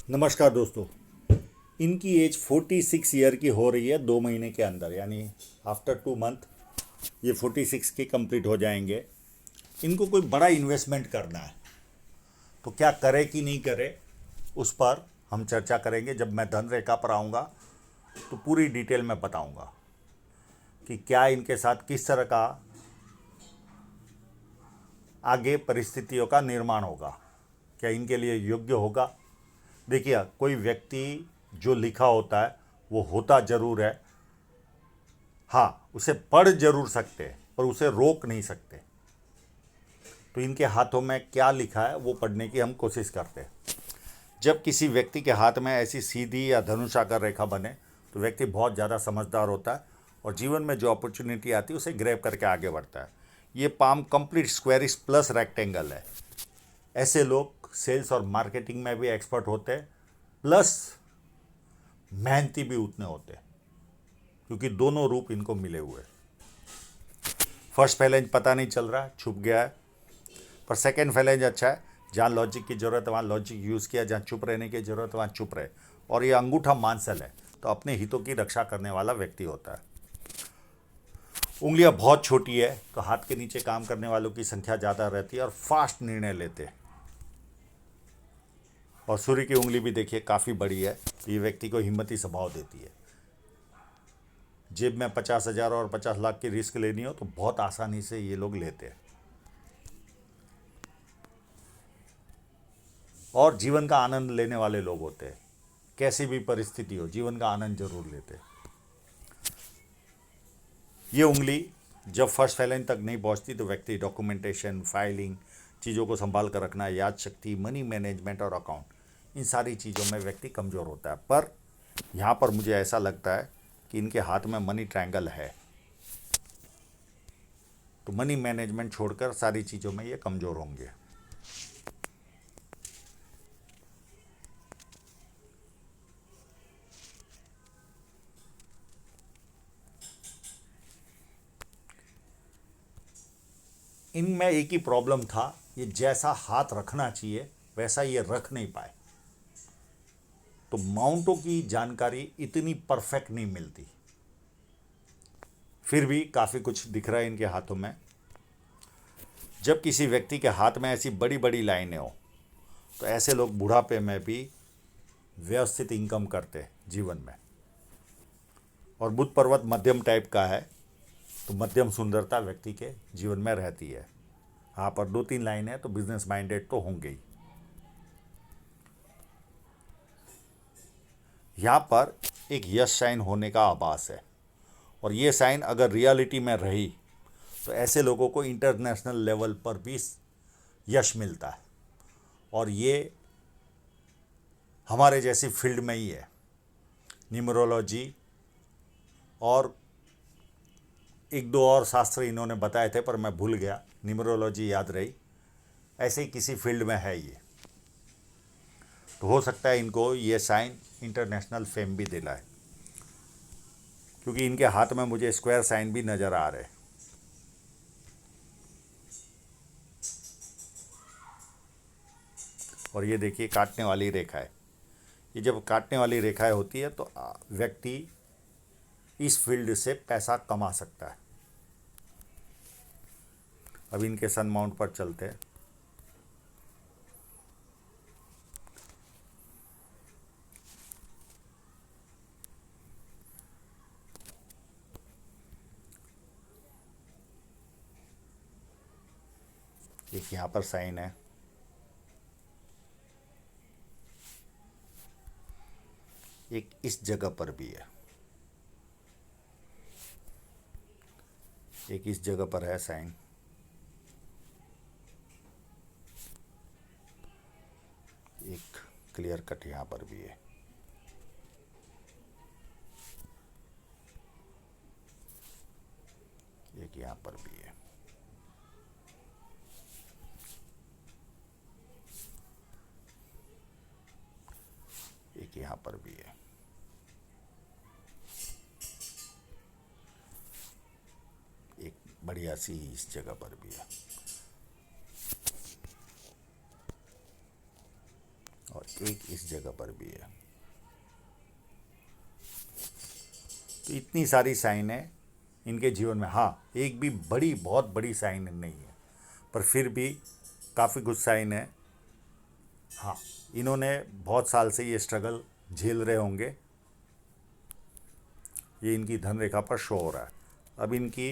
नमस्कार दोस्तों। इनकी एज 46 ईयर की हो रही है 2 महीने के अंदर, यानी आफ्टर 2 मंथ ये 46 के कंप्लीट हो जाएंगे। इनको कोई बड़ा इन्वेस्टमेंट करना है तो क्या करे कि नहीं करे, उस पर हम चर्चा करेंगे। जब मैं धन रेखा पर आऊँगा तो पूरी डिटेल में बताऊँगा कि क्या इनके साथ किस तरह का आगे परिस्थितियों का निर्माण होगा, क्या इनके लिए योग्य होगा। देखिए, कोई व्यक्ति जो लिखा होता है वो होता ज़रूर है। हाँ, उसे पढ़ जरूर सकते हैं पर उसे रोक नहीं सकते। तो इनके हाथों में क्या लिखा है वो पढ़ने की हम कोशिश करते हैं। जब किसी व्यक्ति के हाथ में ऐसी सीधी या धनुषाकार रेखा बने तो व्यक्ति बहुत ज़्यादा समझदार होता है और जीवन में जो अपॉर्चुनिटी आती है उसे ग्रैब करके आगे बढ़ता है। ये palm complete squarish plus rectangle है। ऐसे लोग सेल्स और मार्केटिंग में भी एक्सपर्ट होते हैं, प्लस मेहनती भी उतने होते हैं, क्योंकि दोनों रूप इनको मिले हुए हैं। फर्स्ट फैलेंज पता नहीं चल रहा, छुप गया है, पर सेकंड फैलेंज अच्छा है। जहाँ लॉजिक की ज़रूरत है वहाँ लॉजिक यूज़ किया, जहाँ चुप रहने की ज़रूरत है वहाँ चुप रहे। और ये अंगूठा मांसल है तो अपने हितों की रक्षा करने वाला व्यक्ति होता है। उंगलियां बहुत छोटी है तो हाथ के नीचे काम करने वालों की संख्या ज़्यादा रहती है और फास्ट निर्णय लेते हैं। और सूर्य की उंगली भी देखिए काफ़ी बड़ी है, तो ये व्यक्ति को हिम्मती स्वभाव देती है। जेब में 50,000 और 50 लाख की रिस्क लेनी हो तो बहुत आसानी से ये लोग लेते हैं और जीवन का आनंद लेने वाले लोग होते हैं। कैसी भी परिस्थिति हो जीवन का आनंद जरूर लेते हैं। ये उंगली जब फर्स्ट फैलेंज तक नहीं पहुंचती तो व्यक्ति डॉक्यूमेंटेशन, फाइलिंग, चीज़ों को संभाल कर रखना, याद शक्ति, मनी मैनेजमेंट और अकाउंट, इन सारी चीज़ों में व्यक्ति कमज़ोर होता है। पर यहाँ पर मुझे ऐसा लगता है कि इनके हाथ में मनी ट्रायंगल है, तो मनी मैनेजमेंट छोड़कर सारी चीज़ों में ये कमज़ोर होंगे। इनमें एक ही प्रॉब्लम था, ये जैसा हाथ रखना चाहिए वैसा ये रख नहीं पाए, तो माउंटों की जानकारी इतनी परफेक्ट नहीं मिलती। फिर भी काफ़ी कुछ दिख रहा है इनके हाथों में। जब किसी व्यक्ति के हाथ में ऐसी बड़ी बड़ी लाइनें हो तो ऐसे लोग बुढ़ापे में भी व्यवस्थित इनकम करते हैं जीवन में। और बुध पर्वत मध्यम टाइप का है तो मध्यम सुंदरता व्यक्ति के जीवन में रहती है। हाँ, पर 2-3 लाइन है तो बिजनेस माइंडेड तो होंगे ही। यहाँ पर एक यश साइन होने का आभास है, और ये साइन अगर रियलिटी में रही तो ऐसे लोगों को इंटरनेशनल लेवल पर भी यश मिलता है। और ये हमारे जैसी फील्ड में ही है, न्यूमरोलॉजी और एक दो और शास्त्र इन्होंने बताए थे पर मैं भूल गया, न्यूमरोलॉजी याद रही। ऐसे ही किसी फील्ड में है ये, तो हो सकता है इनको ये साइन इंटरनेशनल फेम भी दिलाए, क्योंकि इनके हाथ में मुझे स्क्वायर साइन भी नज़र आ रहे हैं। और ये देखिए काटने वाली रेखा है। ये जब काटने वाली रेखाएं होती है तो व्यक्ति इस फील्ड से पैसा कमा सकता है। अब इनके सन माउंट पर चलते हैं। एक यहाँ पर साइन है, एक इस जगह पर भी है, एक इस जगह पर है साइन, एक क्लियर कट यहाँ पर भी है। एक यहाँ पर भी है। एक यहाँ पर भी है। एक बढ़िया सी इस जगह पर भी है। और और एक इस जगह पर भी है। तो इतनी सारी साइन है इनके जीवन में। हाँ, एक भी बड़ी बहुत बड़ी साइन नहीं है, पर फिर भी काफ़ी कुछ साइन है। हाँ, इन्होंने बहुत साल से ये स्ट्रगल झेल रहे होंगे। ये इनकी धन रेखा पर शो हो रहा है। अब इनकी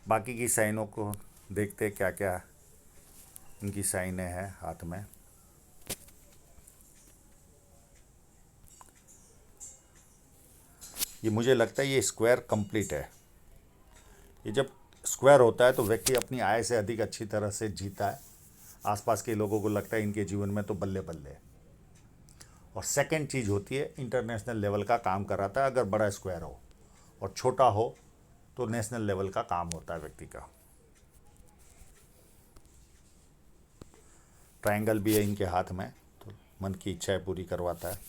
बाकी की साइनों को देखते क्या क्या इनकी साइनें हैं हाथ में। ये मुझे लगता है ये स्क्वायर कंप्लीट है। ये जब स्क्वायर होता है तो व्यक्ति अपनी आय से अधिक अच्छी तरह से जीता है। आसपास के लोगों को लगता है इनके जीवन में तो बल्ले बल्ले। और सेकंड चीज़ होती है इंटरनेशनल लेवल का काम कराता है। अगर बड़ा स्क्वायर हो और छोटा हो तो नेशनल लेवल का काम होता है व्यक्ति का। ट्रायंगल भी है इनके हाथ में, तो मन की इच्छाएं पूरी करवाता है।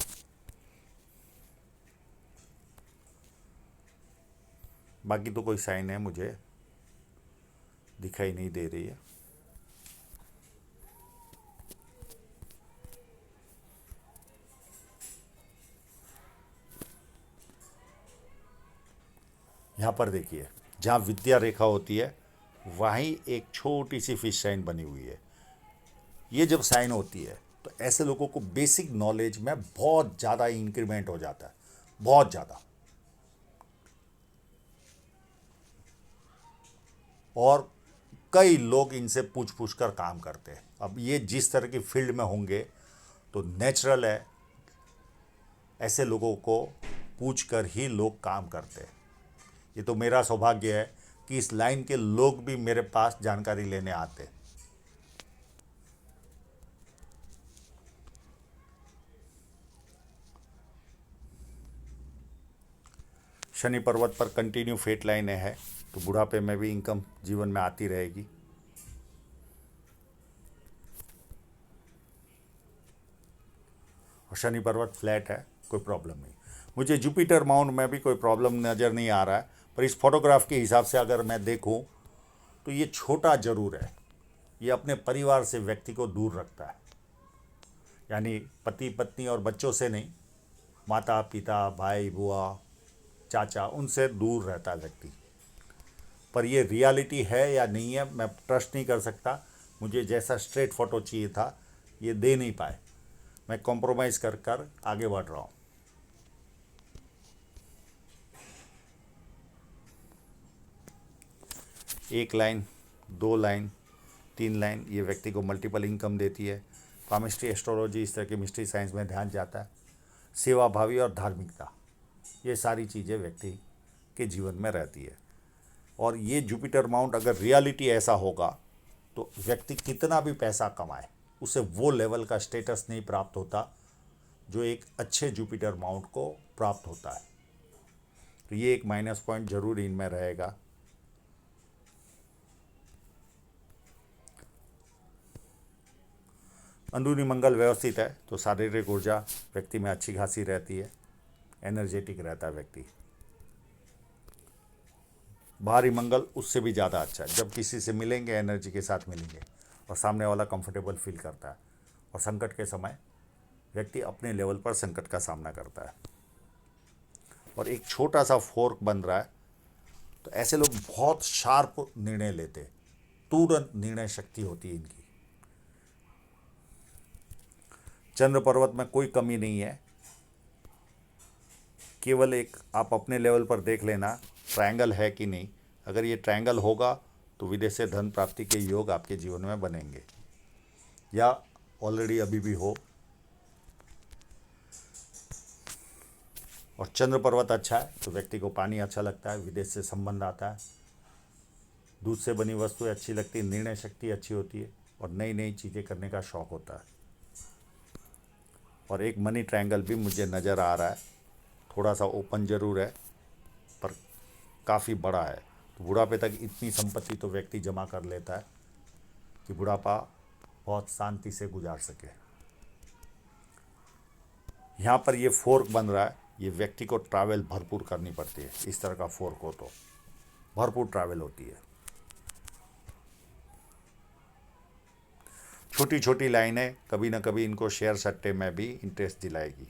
बाकी तो कोई साइन है मुझे दिखाई नहीं दे रही है। यहाँ पर देखिए, जहाँ विद्या रेखा होती है वहीं एक छोटी सी फिश साइन बनी हुई है। ये जब साइन होती है तो ऐसे लोगों को बेसिक नॉलेज में बहुत ज़्यादा इंक्रीमेंट हो जाता है, बहुत ज़्यादा। और कई लोग इनसे पूछ पूछ कर काम करते हैं। अब ये जिस तरह की फील्ड में होंगे तो नेचुरल है ऐसे लोगों को पूछ कर ही लोग काम करते हैं। ये तो मेरा सौभाग्य है कि इस लाइन के लोग भी मेरे पास जानकारी लेने आते हैं। शनि पर्वत पर कंटिन्यू फेट लाइनें है, तो बुढ़ापे में भी इनकम जीवन में आती रहेगी। और शनि पर्वत फ्लैट है, कोई प्रॉब्लम नहीं। मुझे जुपिटर माउंट में भी कोई प्रॉब्लम नज़र नहीं आ रहा है, पर इस फोटोग्राफ के हिसाब से अगर मैं देखूं तो ये छोटा ज़रूर है। ये अपने परिवार से व्यक्ति को दूर रखता है, यानी पति पत्नी और बच्चों से नहीं, माता पिता भाई बुआ चाचा उनसे दूर रहता है व्यक्ति। पर ये रियलिटी है या नहीं है मैं ट्रस्ट नहीं कर सकता। मुझे जैसा स्ट्रेट फोटो चाहिए था ये दे नहीं पाए, मैं कॉम्प्रोमाइज़ कर कर आगे बढ़ रहा हूँ। एक लाइन, दो लाइन, तीन लाइन ये व्यक्ति को मल्टीपल इनकम देती है। पामिस्ट्री एस्ट्रोलॉजी इस तरह की मिस्ट्री साइंस में ध्यान जाता है। सेवा भावी और धार्मिकता ये सारी चीज़ें व्यक्ति के जीवन में रहती है। और ये जुपिटर माउंट अगर रियलिटी ऐसा होगा तो व्यक्ति कितना भी पैसा कमाए उसे वो लेवल का स्टेटस नहीं प्राप्त होता जो एक अच्छे जुपिटर माउंट को प्राप्त होता है। तो ये एक माइनस पॉइंट जरूर इनमें रहेगा। अंदरूनी मंगल व्यवस्थित है तो शारीरिक ऊर्जा व्यक्ति में अच्छी खासी रहती है, एनर्जेटिक रहता है व्यक्ति। बाहरी मंगल उससे भी ज़्यादा अच्छा है। जब किसी से मिलेंगे एनर्जी के साथ मिलेंगे और सामने वाला कंफर्टेबल फील करता है। और संकट के समय व्यक्ति अपने लेवल पर संकट का सामना करता है। और एक छोटा सा फोर्क बन रहा है, तो ऐसे लोग बहुत शार्प निर्णय लेते, तुरंत निर्णय शक्ति होती है इनकी। चंद्र पर्वत में कोई कमी नहीं है, केवल एक आप अपने लेवल पर देख लेना ट्रायंगल है कि नहीं। अगर ये ट्रायंगल होगा तो विदेश से धन प्राप्ति के योग आपके जीवन में बनेंगे, या ऑलरेडी अभी भी हो। और चंद्र पर्वत अच्छा है तो व्यक्ति को पानी अच्छा लगता है, विदेश से संबंध आता है, दूध से बनी वस्तुएं अच्छी लगती है, निर्णय शक्ति अच्छी होती है और नई नई चीज़ें करने का शौक़ होता है। और एक मनी ट्रायंगल भी मुझे नज़र आ रहा है, थोड़ा सा ओपन ज़रूर है पर काफ़ी बड़ा है। तो बुढ़ापे तक इतनी संपत्ति तो व्यक्ति जमा कर लेता है कि बुढ़ापा बहुत शांति से गुजार सके। यहाँ पर ये फोर्क बन रहा है, ये व्यक्ति को ट्रैवल भरपूर करनी पड़ती है। इस तरह का फोर्क हो तो भरपूर ट्रैवल होती है। छोटी छोटी लाइनें कभी ना कभी इनको शेयर सट्टे में भी इंटरेस्ट दिलाएगी।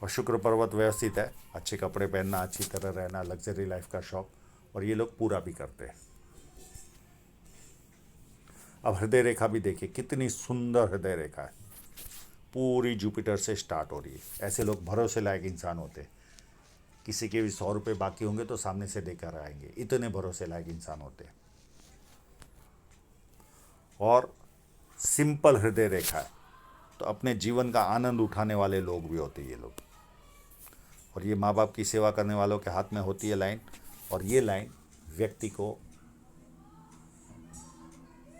और शुक्र पर्वत व्यवस्थित है, अच्छे कपड़े पहनना, अच्छी तरह रहना, लग्जरी लाइफ का शौक, और ये लोग पूरा भी करते हैं। अब हृदय रेखा भी देखिए, कितनी सुंदर हृदय रेखा है, पूरी जुपिटर से स्टार्ट हो रही है। ऐसे लोग भरोसे लायक इंसान होते हैं। किसी के भी 100 रुपये बाकी होंगे तो सामने से देकर आएंगे, इतने भरोसे लायक इंसान होते हैं। और सिंपल हृदय रेखा है, तो अपने जीवन का आनंद उठाने वाले लोग भी होते हैं ये लोग। और ये माँ बाप की सेवा करने वालों के हाथ में होती है लाइन, और ये लाइन व्यक्ति को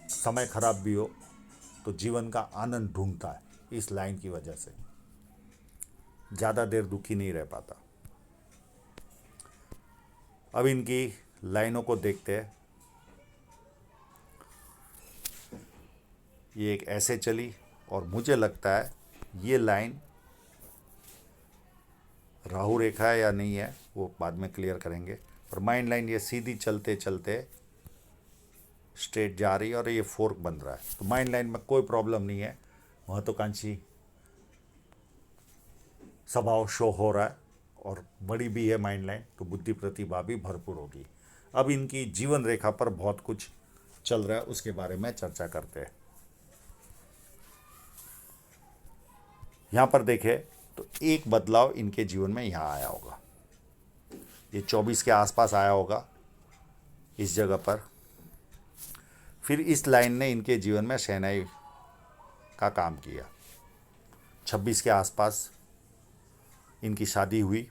समय खराब भी हो तो जीवन का आनंद ढूंढता है। इस लाइन की वजह से ज़्यादा देर दुखी नहीं रह पाता। अब इनकी लाइनों को देखते हैं। ये एक ऐसे चली, और मुझे लगता है ये लाइन राहु रेखा है या नहीं है वो बाद में क्लियर करेंगे। और माइंड लाइन ये सीधी चलते चलते स्ट्रेट जा रही है, और ये फोर्क बन रहा है। तो माइंड लाइन में कोई प्रॉब्लम नहीं है, महत्वाकांक्षी स्वभाव शो हो रहा है, और बड़ी भी है माइंड लाइन, तो बुद्धि प्रतिभा भी भरपूर होगी। अब इनकी जीवन रेखा पर बहुत कुछ चल रहा है, उसके बारे में चर्चा करते हैं। यहाँ पर देखें तो एक बदलाव इनके जीवन में यहाँ आया होगा, ये 24 के आसपास आया होगा इस जगह पर। फिर इस लाइन ने इनके जीवन में शहनाई का काम किया। 26 के आसपास इनकी शादी हुई।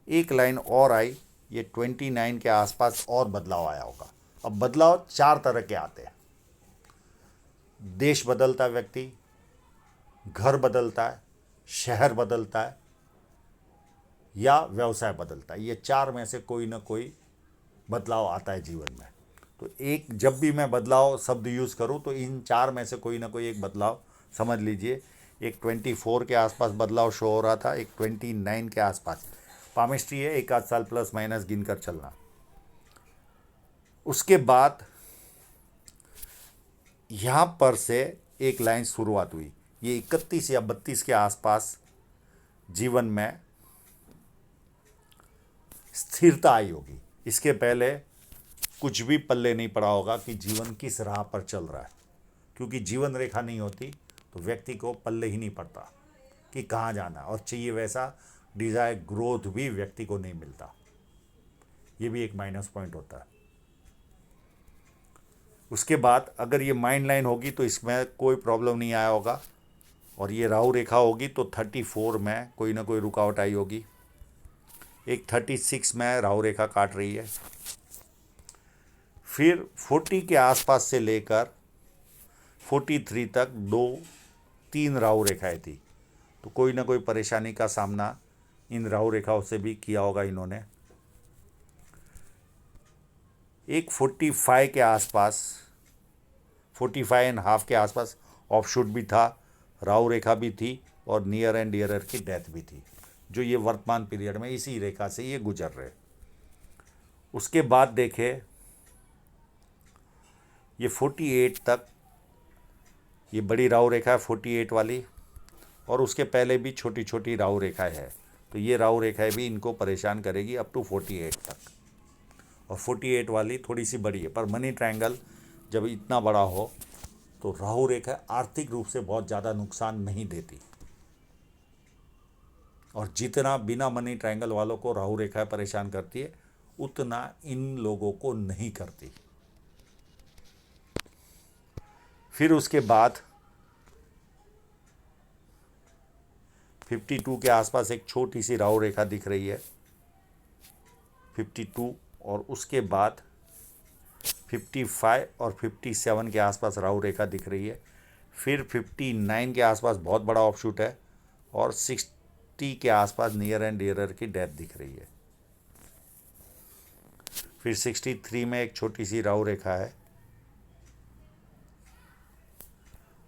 एक लाइन और आई, ये 29 के आसपास और बदलाव आया होगा। अब बदलाव 4 तरह के आते हैं। देश बदलता है व्यक्ति, घर बदलता है, शहर बदलता है, या व्यवसाय बदलता है। ये 4 में से कोई ना कोई बदलाव आता है जीवन में। तो एक, जब भी मैं बदलाव शब्द यूज़ करूं तो इन 4 में से कोई ना कोई एक बदलाव समझ लीजिए। एक 24 के आसपास बदलाव शो हो रहा था, एक 29 के आसपास। पामिस्ट्री है, एक आध साल प्लस माइनस गिनकर चलना। उसके बाद यहाँ पर से एक लाइन शुरुआत हुई, ये 31 या 32 के आसपास जीवन में स्थिरता आई होगी। इसके पहले कुछ भी पल्ले नहीं पड़ा होगा कि जीवन किस राह पर चल रहा है, क्योंकि जीवन रेखा नहीं होती तो व्यक्ति को पल्ले ही नहीं पड़ता कि कहाँ जाना है, और चाहिए वैसा डिज़ायर ग्रोथ भी व्यक्ति को नहीं मिलता। ये भी एक माइनस पॉइंट होता है। उसके बाद अगर ये माइंड लाइन होगी तो इसमें कोई प्रॉब्लम नहीं आया होगा, और ये राहु रेखा होगी तो 34 में कोई ना कोई रुकावट आई होगी। एक 36 में राहु रेखा काट रही है। फिर 40 के आसपास से लेकर 43 तक 2-3 राहु रेखाएं थी, तो कोई ना कोई परेशानी का सामना इन राहु रेखाओं से भी किया होगा इन्होंने। एक 45 के आसपास, 45.5 के आसपास ऑफशूट भी था, राहु रेखा भी थी, और नियर एंड डियरर की डेथ भी थी, जो ये वर्तमान पीरियड में इसी रेखा से ये गुजर रहे। उसके बाद देखे ये 48 तक, ये बड़ी राहु रेखा है 48 वाली, और उसके पहले भी छोटी छोटी राहु रेखाएं है। तो ये राहु रेखाएं भी इनको परेशान करेगी अप टू 48 तक। और 48 वाली थोड़ी सी बड़ी है, पर मनी ट्रायंगल जब इतना बड़ा हो तो राहु रेखा आर्थिक रूप से बहुत ज़्यादा नुकसान नहीं देती, और जितना बिना मनी ट्रायंगल वालों को राहु रेखा परेशान करती है उतना इन लोगों को नहीं करती। फिर उसके बाद 52 के आसपास एक छोटी सी राहु रेखा दिख रही है, 52, और उसके बाद 55 और 57 के आसपास राहु रेखा दिख रही है। फिर 59 के आसपास बहुत बड़ा ऑफशूट है, और 60 के आसपास नियर एंड डियरर की डेथ दिख रही है। फिर 63 में एक छोटी सी राहु रेखा है,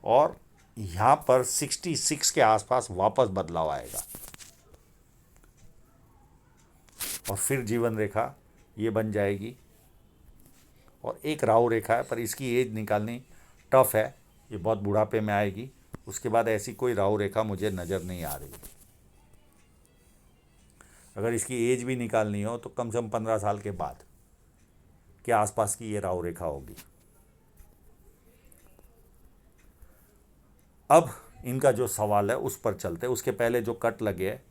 और यहाँ पर 66 के आसपास वापस बदलाव आएगा, और फिर जीवन रेखा ये बन जाएगी। और एक राहु रेखा है, पर इसकी एज निकालनी टफ है, ये बहुत बुढ़ापे में आएगी। उसके बाद ऐसी कोई राहु रेखा मुझे नज़र नहीं आ रही। अगर इसकी एज भी निकालनी हो तो कम से कम 15 साल के बाद के आसपास की ये राहु रेखा होगी। अब इनका जो सवाल है उस पर चलते। उसके पहले जो कट लगे है,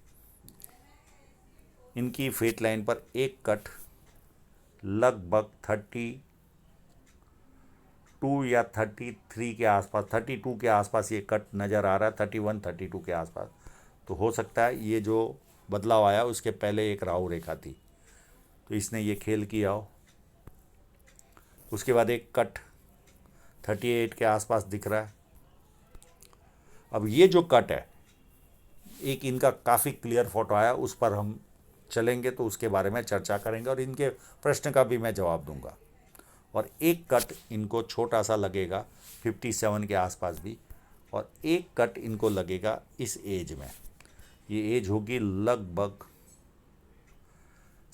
इनकी फेट लाइन पर एक कट लगभग 32 या 33 के आसपास, 32 के आसपास ये कट नज़र आ रहा है, 31 32 के आसपास। तो हो सकता है ये जो बदलाव आया उसके पहले एक राहु रेखा थी, तो इसने ये खेल किया हो। उसके बाद एक कट 38 के आसपास दिख रहा है। अब ये जो कट है, एक इनका काफ़ी क्लियर फोटो आया, उस पर हम चलेंगे तो उसके बारे में चर्चा करेंगे और इनके प्रश्न का भी मैं जवाब दूंगा। और एक कट इनको छोटा सा लगेगा 57 के आसपास भी, और एक कट इनको लगेगा इस एज में, ये एज होगी लगभग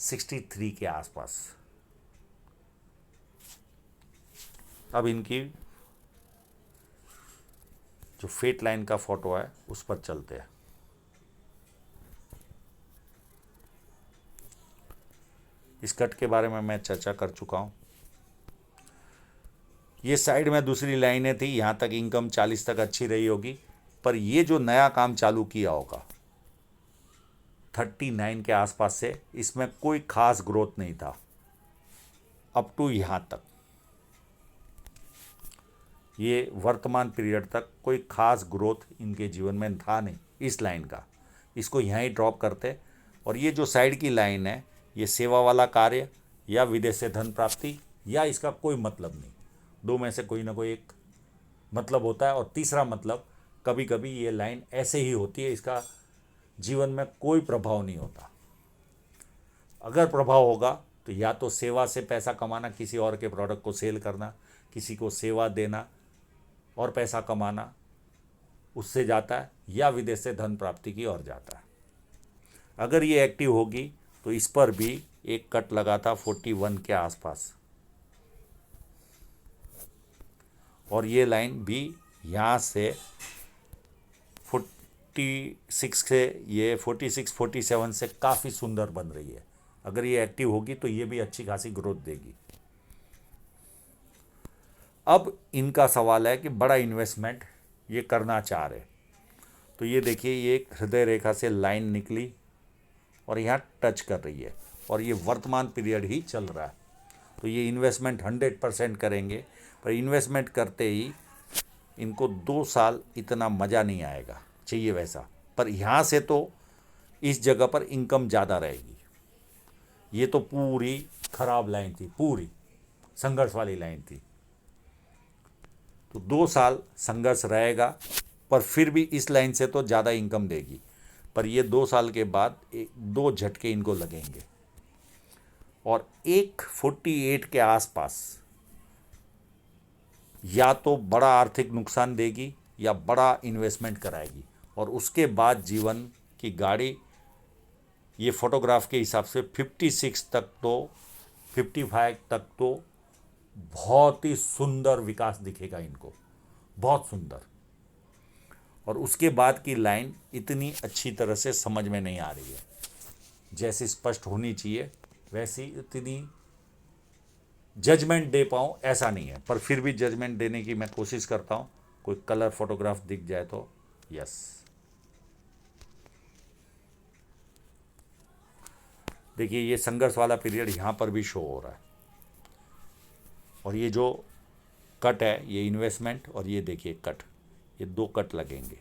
63 के आसपास। अब इनकी जो फेट लाइन का फोटो है उस पर चलते हैं। इस कट के बारे में मैं चर्चा कर चुका हूँ। ये साइड में दूसरी लाइनें थी, यहाँ तक इनकम 40 तक अच्छी रही होगी, पर ये जो नया काम चालू किया होगा 39 के आसपास से, इसमें कोई खास ग्रोथ नहीं था अप टू यहाँ तक। ये वर्तमान पीरियड तक कोई खास ग्रोथ इनके जीवन में था नहीं इस लाइन का, इसको यहाँ ही ड्रॉप करते। और ये जो साइड की लाइन है, ये सेवा वाला कार्य या विदेश से धन प्राप्ति, या इसका कोई मतलब नहीं, दो में से कोई ना कोई एक मतलब होता है। और तीसरा मतलब, कभी कभी ये लाइन ऐसे ही होती है, इसका जीवन में कोई प्रभाव नहीं होता। अगर प्रभाव होगा तो या तो सेवा से पैसा कमाना, किसी और के प्रोडक्ट को सेल करना, किसी को सेवा देना और पैसा कमाना, उससे जाता है, या विदेश से धन प्राप्ति की ओर जाता है। अगर ये एक्टिव होगी तो इस पर भी एक कट लगा था 41 के आसपास, और ये लाइन भी यहाँ से 46 से, ये 46 47 से काफ़ी सुंदर बन रही है। अगर ये एक्टिव होगी तो ये भी अच्छी खासी ग्रोथ देगी। अब इनका सवाल है कि बड़ा इन्वेस्टमेंट ये करना चाह रहे, तो ये देखिए, ये एक हृदय रेखा से लाइन निकली और यहाँ टच कर रही है, और ये वर्तमान पीरियड ही चल रहा है। तो ये इन्वेस्टमेंट 100% करेंगे, पर इन्वेस्टमेंट करते ही इनको 2 साल इतना मज़ा नहीं आएगा, चाहिए वैसा। पर यहाँ से तो इस जगह पर इनकम ज़्यादा रहेगी। ये तो पूरी खराब लाइन थी, पूरी संघर्ष वाली लाइन थी। तो 2 साल संघर्ष रहेगा, पर फिर भी इस लाइन से तो ज़्यादा इनकम देगी। पर ये 2 साल के बाद 2 झटके इनको लगेंगे, और एक 48 के आसपास या तो बड़ा आर्थिक नुकसान देगी या बड़ा इन्वेस्टमेंट कराएगी, और उसके बाद जीवन की गाड़ी, ये फोटोग्राफ के हिसाब से 56 तक तो, 55 तक तो बहुत ही सुंदर विकास दिखेगा इनको, बहुत सुंदर। और उसके बाद की लाइन इतनी अच्छी तरह से समझ में नहीं आ रही है, जैसी स्पष्ट होनी चाहिए वैसी इतनी जजमेंट दे पाऊँ ऐसा नहीं है, पर फिर भी जजमेंट देने की मैं कोशिश करता हूँ। कोई कलर फोटोग्राफ दिख जाए तो यस। देखिए, ये संघर्ष वाला पीरियड यहाँ पर भी शो हो रहा है, और ये जो कट है ये इन्वेस्टमेंट, और ये देखिए कट, ये 2 कट लगेंगे।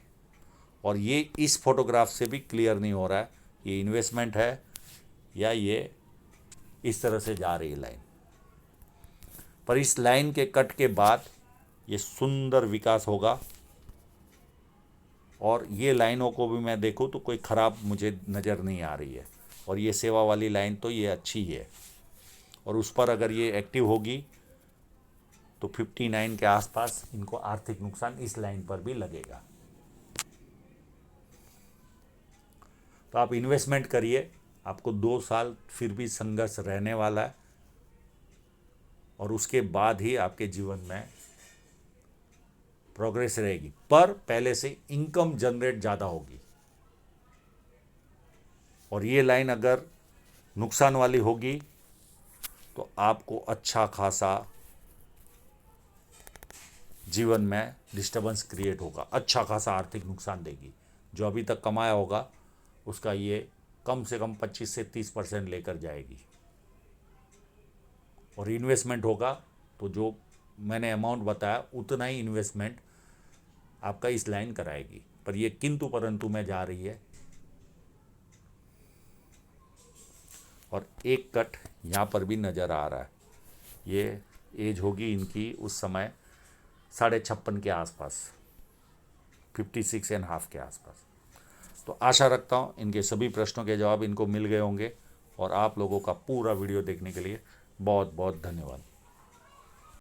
और ये इस फोटोग्राफ से भी क्लियर नहीं हो रहा है ये इन्वेस्टमेंट है या ये इस तरह से जा रही है लाइन। पर इस लाइन के कट के बाद ये सुंदर विकास होगा, और ये लाइनों को भी मैं देखूँ तो कोई ख़राब मुझे नज़र नहीं आ रही है। और ये सेवा वाली लाइन तो ये अच्छी है, और उस पर अगर ये एक्टिव होगी तो 59 के आसपास इनको आर्थिक नुकसान इस लाइन पर भी लगेगा। तो आप इन्वेस्टमेंट करिए, आपको 2 साल फिर भी संघर्ष रहने वाला है, और उसके बाद ही आपके जीवन में प्रोग्रेस रहेगी, पर पहले से इनकम जनरेट ज़्यादा होगी। और ये लाइन अगर नुकसान वाली होगी तो आपको अच्छा खासा जीवन में डिस्टर्बेंस क्रिएट होगा, अच्छा खासा आर्थिक नुकसान देगी। जो अभी तक कमाया होगा उसका ये कम से कम 25 से 30% लेकर जाएगी। और इन्वेस्टमेंट होगा तो जो मैंने अमाउंट बताया उतना ही इन्वेस्टमेंट आपका इस लाइन कराएगी। पर ये किंतु परंतु में जा रही है। और एक कट यहाँ पर भी नज़र आ रहा है। ये एज होगी इनकी उस समय 56.5 के आसपास, 56.5 के आसपास। तो आशा रखता हूँ इनके सभी प्रश्नों के जवाब इनको मिल गए होंगे। और आप लोगों का पूरा वीडियो देखने के लिए बहुत बहुत धन्यवाद।